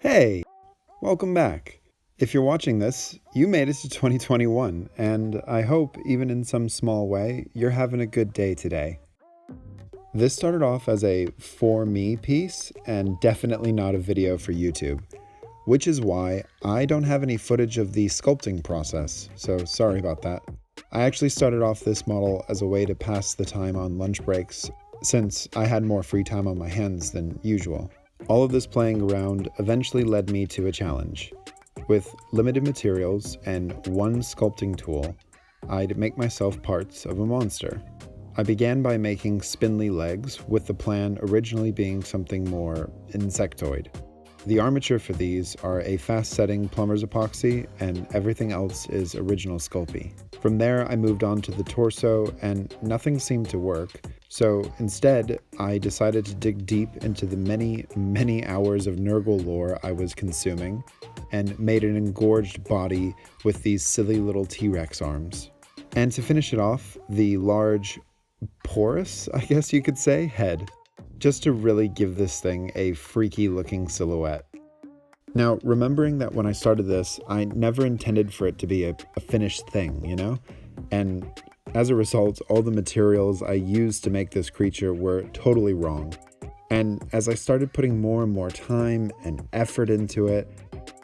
Hey, welcome back. If you're watching this, you made it to 2021, and I hope, even in some small way, you're having a good day today. This started off as a for me piece, and definitely not a video for YouTube, which is why I don't have any footage of the sculpting process, so sorry about that. I actually started off this model as a way to pass the time on lunch breaks, since I had more free time on my hands than usual. All of this playing around eventually led me to a challenge. With limited materials and one sculpting tool, I'd make myself parts of a monster. I began by making spindly legs, with the plan originally being something more insectoid. The armature for these are a fast-setting plumber's epoxy, and everything else is original Sculpey. From there, I moved on to the torso, and nothing seemed to work. So instead, I decided to dig deep into the many hours of Nurgle lore I was consuming, and made an engorged body with these silly little T-Rex arms. And to finish it off, the large, porous, I guess you could say, head, just to really give this thing a freaky looking silhouette. Now, remembering that when I started this, I never intended for it to be a finished thing, you know? And as a result, all the materials I used to make this creature were totally wrong. And as I started putting more and more time and effort into it,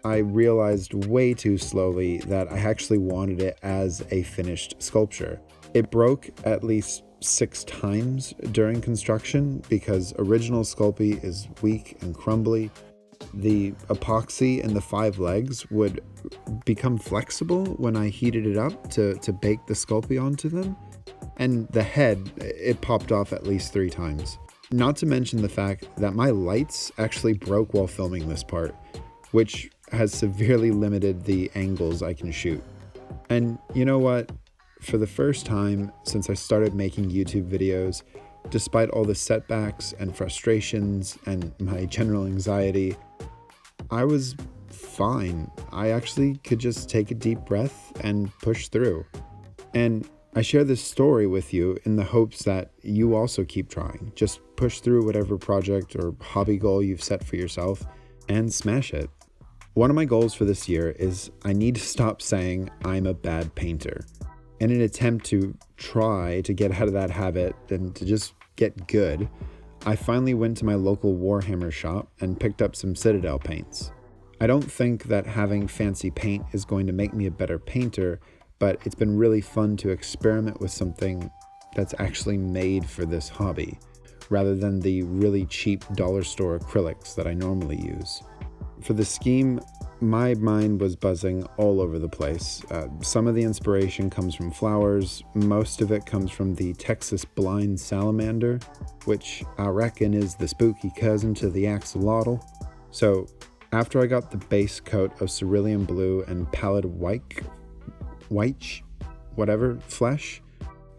I realized way too slowly that I actually wanted it as a finished sculpture. It broke at least 6 times during construction because original Sculpey is weak and crumbly. The epoxy in the 5 legs would become flexible when I heated it up to bake the Sculpey onto them. And the head, it popped off at least 3 times. Not to mention the fact that my lights actually broke while filming this part, which has severely limited the angles I can shoot. And you know what? For the first time since I started making YouTube videos, despite all the setbacks and frustrations and my general anxiety, I was fine. I actually could just take a deep breath and push through. And I share this story with you in the hopes that you also keep trying. Just push through whatever project or hobby goal you've set for yourself and smash it. One of my goals for this year is I need to stop saying I'm a bad painter. In an attempt to try to get out of that habit and to just get good, I finally went to my local Warhammer shop and picked up some Citadel paints. I don't think that having fancy paint is going to make me a better painter, but it's been really fun to experiment with something that's actually made for this hobby, rather than the really cheap dollar store acrylics that I normally use. For the scheme, my mind was buzzing all over the place. Some of the inspiration comes from flowers, most of it comes from the Texas blind salamander, which I reckon is the spooky cousin to the axolotl. So after I got the base coat of cerulean blue and pallid white flesh,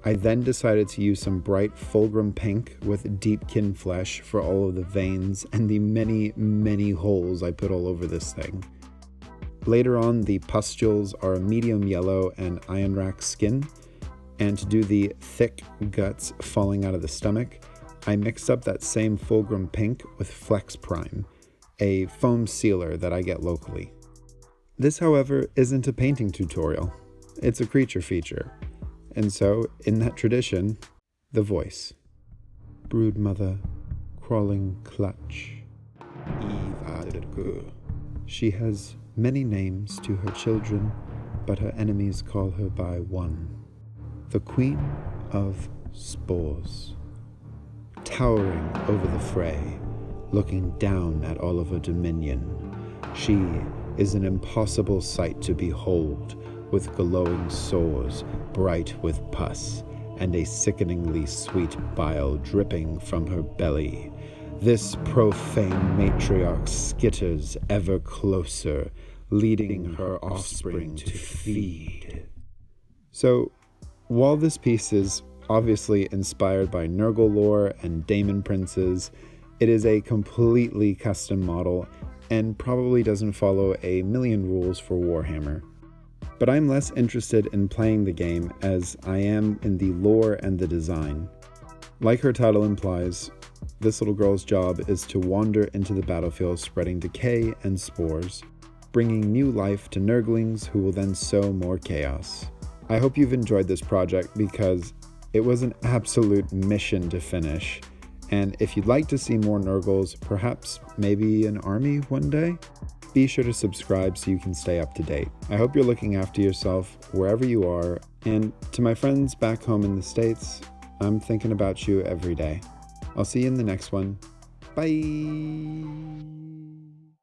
I then decided to use some bright fulgrim pink with deepkin flesh for all of the veins and the many holes I put all over this thing. Later on, the pustules are a medium yellow and iron rack skin, and to do the thick guts falling out of the stomach, I mixed up that same fulgrim pink with Flex Prime, a foam sealer that I get locally. This, however, isn't a painting tutorial. It's a creature feature. And so, in that tradition, the voice. Broodmother, crawling clutch. She has many names to her children, but her enemies call her by one. The Queen of Spores. Towering over the fray, looking down at all of her dominion, she is an impossible sight to behold, with glowing sores, bright with pus, and a sickeningly sweet bile dripping from her belly. This profane matriarch skitters ever closer, leading her offspring to feed. So, while this piece is obviously inspired by Nurgle lore and Daemon princes, it is a completely custom model and probably doesn't follow a million rules for Warhammer. But I'm less interested in playing the game as I am in the lore and the design. Like her title implies, This little girl's job is to wander into the battlefield spreading decay and spores, bringing new life to Nurglings who will then sow more chaos. I hope you've enjoyed this project because it was an absolute mission to finish. And if you'd like to see more Nurgles, perhaps maybe an army one day, be sure to subscribe so you can stay up to date. I hope you're looking after yourself wherever you are. And to my friends back home in the States, I'm thinking about you every day. I'll see you in the next one. Bye.